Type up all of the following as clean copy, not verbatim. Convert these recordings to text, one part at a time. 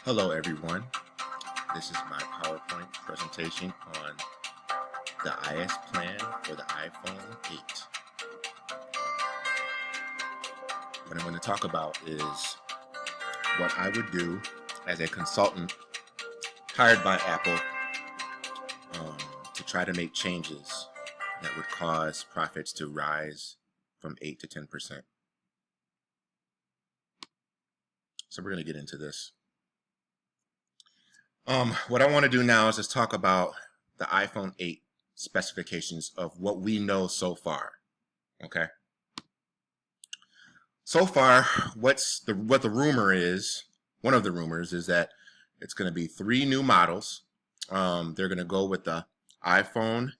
Hello everyone, this is my PowerPoint presentation on the IS plan for the iPhone 8. What I'm going to talk about is what I would do as a consultant hired by Apple to try to make changes that would cause profits to rise from 8 to 10%. So we're going to get into this. What I want to do now is just talk about the iPhone 8 specifications of what we know so far. Okay. So far, what the rumor is, one of the rumors is that it's going to be 3 new models. They're going to go with the iPhone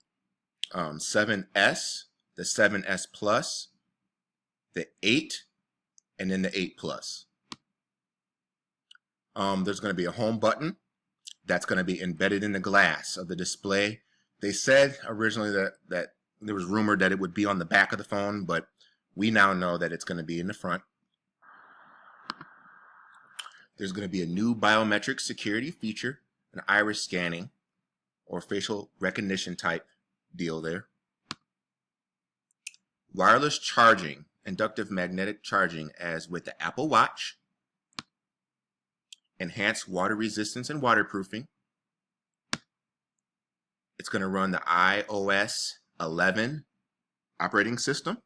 7S, the 7S Plus, the 8, and then the 8 Plus. There's going to be a home button that's going to be embedded in the glass of the display. They said originally that there was rumored that it would be on the back of the phone, but we now know that it's going to be in the front. There's going to be a new biometric security feature, an iris scanning or facial recognition type deal there. Wireless charging, inductive magnetic charging as with the Apple Watch. Enhanced water resistance and waterproofing. It's going to run the iOS 11 operating system.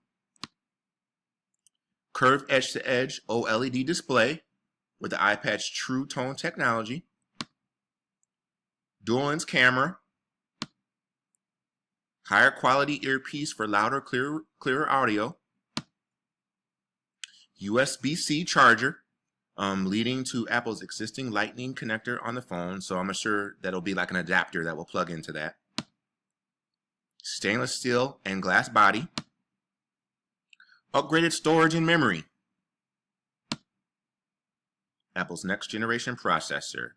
Curved edge-to-edge OLED display with the iPad's True Tone technology. Dual-lens camera. Higher quality earpiece for louder, clearer audio. USB-C charger. Leading to Apple's existing Lightning connector on the phone, so I'm sure that'll be like an adapter that will plug into that. Stainless steel and glass body. Upgraded storage and memory. Apple's next generation processor,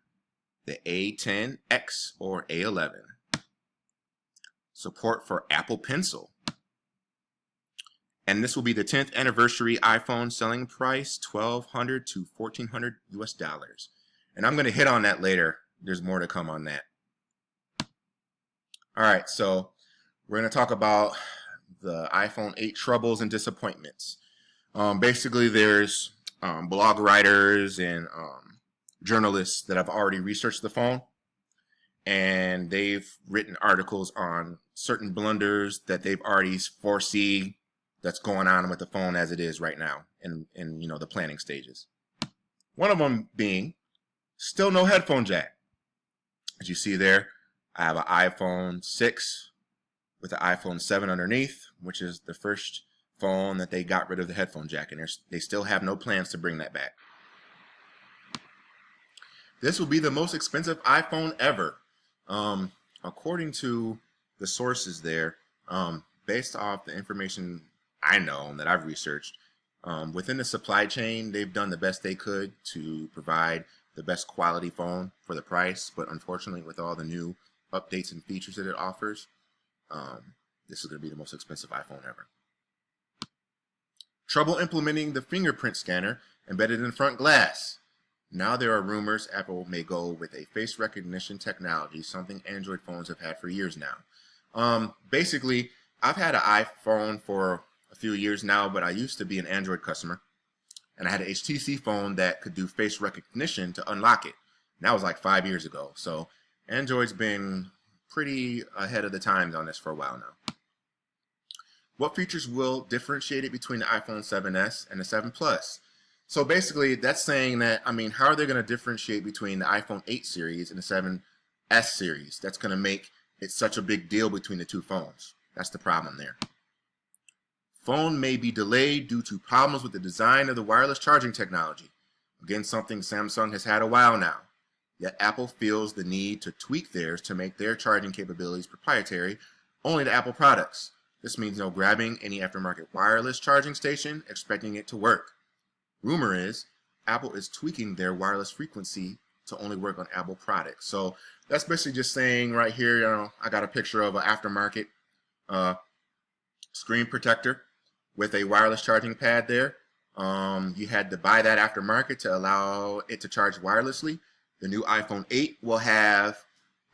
the A10X or A11. Support for Apple Pencil. And this will be the 10th anniversary iPhone selling price, $1,200 to $1,400 US. And I'm going to hit on that later. There's more to come on that. All right, so we're going to talk about the iPhone 8 troubles and disappointments. Basically, there's blog writers and journalists that have already researched the phone, and they've written articles on certain blunders that they've already foreseen that's going on with the phone as it is right now in the planning stages. One of them being still no headphone jack. As you see there, I have an iPhone 6 with the iPhone 7 underneath, which is the first phone that they got rid of the headphone jack, and they still have no plans to bring that back. This will be the most expensive iPhone ever. According to the sources there, based off the information I know that I've researched, within the supply chain, they've done the best they could to provide the best quality phone for the price, but unfortunately with all the new updates and features that it offers, this is going to be the most expensive iPhone ever. Trouble implementing the fingerprint scanner embedded in the front glass. Now there are rumors Apple may go with a face recognition technology, something Android phones have had for years now. Basically, I've had an iPhone for a few years now, but I used to be an Android customer, and I had an HTC phone that could do face recognition to unlock it. And that was like 5 years ago. So Android's been pretty ahead of the times on this for a while now. What features will differentiate it between the iPhone 7S and the 7 Plus? So basically, that's saying that, how are they going to differentiate between the iPhone 8 series and the 7S series? That's going to make it such a big deal between the two phones. That's the problem there. Phone may be delayed due to problems with the design of the wireless charging technology. Again, something Samsung has had a while now. Yet Apple feels the need to tweak theirs to make their charging capabilities proprietary only to Apple products. This means no grabbing any aftermarket wireless charging station expecting it to work. Rumor is Apple is tweaking their wireless frequency to only work on Apple products. So that's basically just saying right here, I got a picture of an aftermarket screen protector with a wireless charging pad there. You had to buy that aftermarket to allow it to charge wirelessly. The new iPhone 8 will have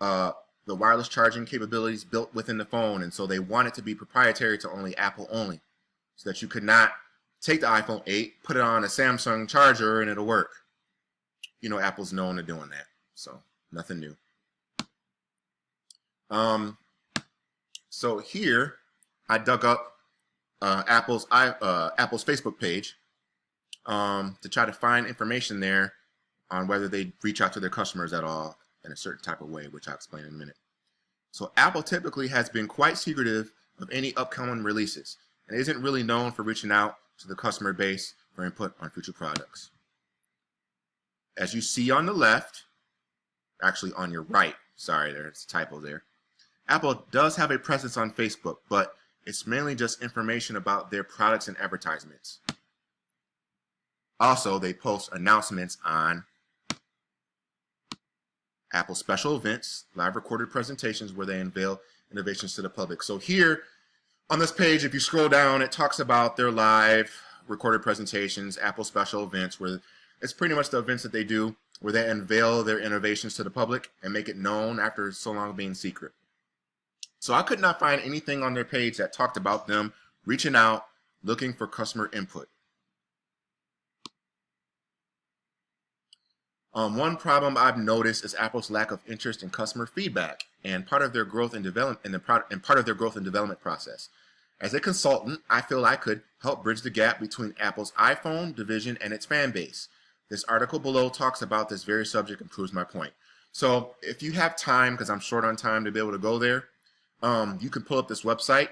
the wireless charging capabilities built within the phone, and so they want it to be proprietary to only Apple only, so that you could not take the iPhone 8, put it on a Samsung charger, and it'll work. You know, Apple's known to doing that, so nothing new. So here I dug up Apple's Facebook page to try to find information there on whether they reach out to their customers at all in a certain type of way, which I'll explain in a minute. So Apple typically has been quite secretive of any upcoming releases and isn't really known for reaching out to the customer base for input on future products. As you see on the left, actually on your right, sorry, there's a typo there. Apple does have a presence on Facebook, but it's mainly just information about their products and advertisements. Also, they post announcements on Apple special events, live recorded presentations where they unveil innovations to the public. So here on this page, if you scroll down, it talks about their live recorded presentations, Apple special events, where it's pretty much the events that they do where they unveil their innovations to the public and make it known after so long being secret. So I could not find anything on their page that talked about them reaching out, looking for customer input. One problem I've noticed is Apple's lack of interest in customer feedback and part of their growth and development process. As a consultant, I feel I could help bridge the gap between Apple's iPhone division and its fan base. This article below talks about this very subject and proves my point. So if you have time, because I'm short on time to be able to go there, you can pull up this website,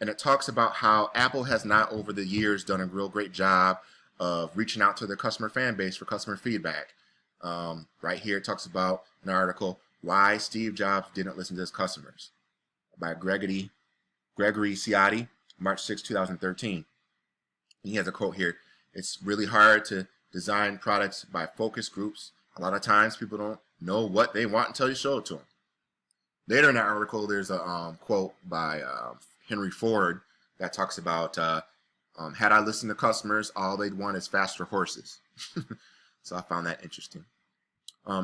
and it talks about how Apple has not over the years done a real great job of reaching out to their customer fan base for customer feedback. Right here it talks about an article, Why Steve Jobs Didn't Listen to His Customers, by Gregory Ciotti, March 6, 2013. He has a quote here, "It's really hard to design products by focus groups. A lot of times people don't know what they want until you show it to them." Later in the article, there's a quote by Henry Ford that talks about, had I listened to customers, all they'd want is faster horses. So I found that interesting.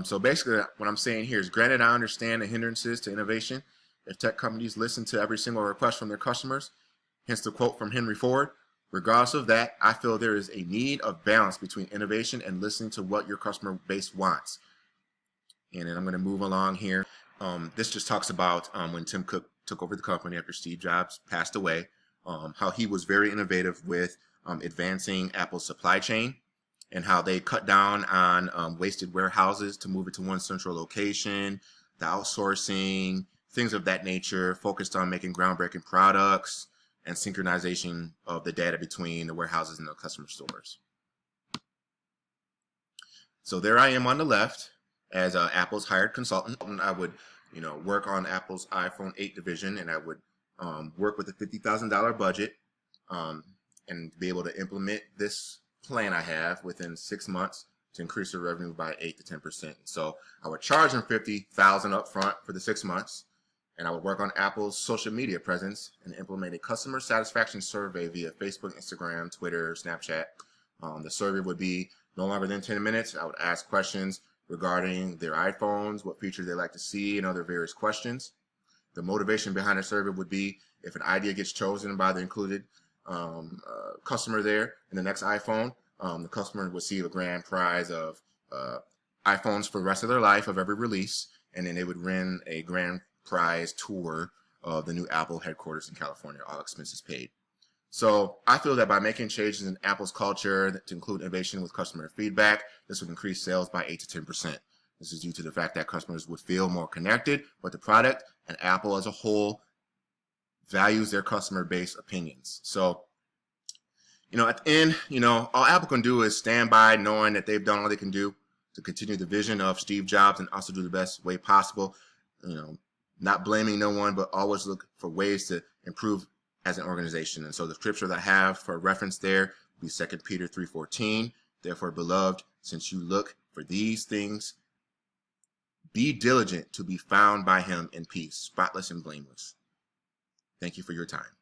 So basically what I'm saying here is, granted, I understand the hindrances to innovation if tech companies listen to every single request from their customers, hence the quote from Henry Ford. Regardless of that, I feel there is a need of balance between innovation and listening to what your customer base wants. And then I'm going to move along here. This just talks about when Tim Cook took over the company after Steve Jobs passed away, how he was very innovative with advancing Apple's supply chain, and how they cut down on wasted warehouses to move it to one central location, the outsourcing, things of that nature, focused on making groundbreaking products and synchronization of the data between the warehouses and the customer stores. So there I am on the left as Apple's hired consultant. I would, work on Apple's iPhone 8 division, and I would work with a $50,000 budget and be able to implement this plan I have within 6 months to increase the revenue by 8 to 10%. So I would charge them $50,000 up front for the 6 months, and I would work on Apple's social media presence and implement a customer satisfaction survey via Facebook, Instagram, Twitter, Snapchat. The survey would be no longer than 10 minutes. I would ask questions regarding their iPhones, what features they like to see, and other various questions. The motivation behind the survey would be, if an idea gets chosen by the included customer there in the next iPhone, the customer would receive a grand prize of iPhones for the rest of their life of every release, and then they would win a grand prize tour of the new Apple headquarters in California, all expenses paid. So I feel that by making changes in Apple's culture to include innovation with customer feedback, this would increase sales by 8 to 10%. This is due to the fact that customers would feel more connected with the product, and Apple as a whole values their customer base opinions. So, at the end, all Apple can do is stand by knowing that they've done all they can do to continue the vision of Steve Jobs and also do the best way possible. Not blaming no one, but always look for ways to improve as an organization. And so the scripture that I have for reference there will be 2 Peter 3:14. Therefore, beloved, since you look for these things, be diligent to be found by him in peace, spotless and blameless. Thank you for your time.